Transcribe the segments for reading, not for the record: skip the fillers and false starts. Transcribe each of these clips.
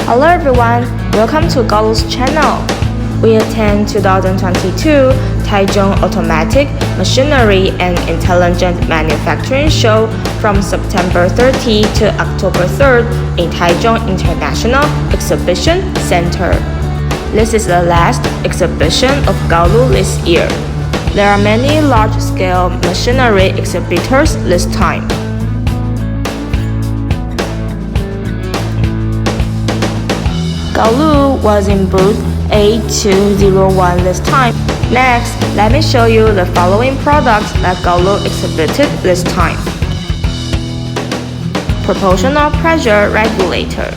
Hello everyone, welcome to KaoLu's channel. We attend 2022 Taichung Automatic Machinery and Intelligent Manufacturing Show from September 30 to October 3rd in Taichung International Exhibition Center. This is the last exhibition of KaoLu this year. There are many large-scale machinery exhibitors this time. KaoLu was in booth A201 this time. Next, let me show you the following products that KaoLu exhibited this time. Proportional pressure regulator.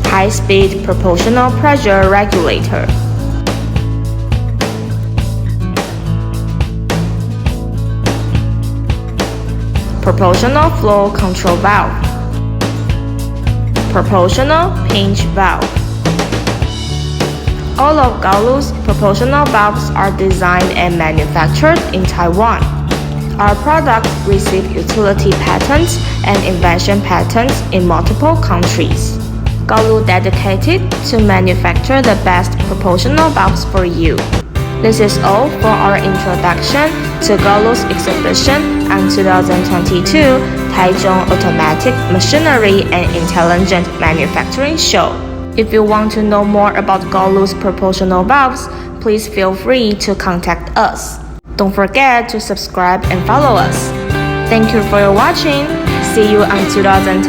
High-speed proportional pressure regulator. Proportional flow control valve. Proportional pinch valve. All of KaoLu's proportional valves are designed and manufactured in Taiwan. Our products receive utility patents and invention patents in multiple countries. KaoLu dedicated to manufacture the best proportional valves for you. This is all for our introduction to KaoLu's exhibition on 2022 Taichung Automatic Machinery and Intelligent Manufacturing Show. If you want to know more about KaoLu's proportional valves, please feel free to contact us. Don't forget to subscribe and follow us. Thank you for watching. See you on 2023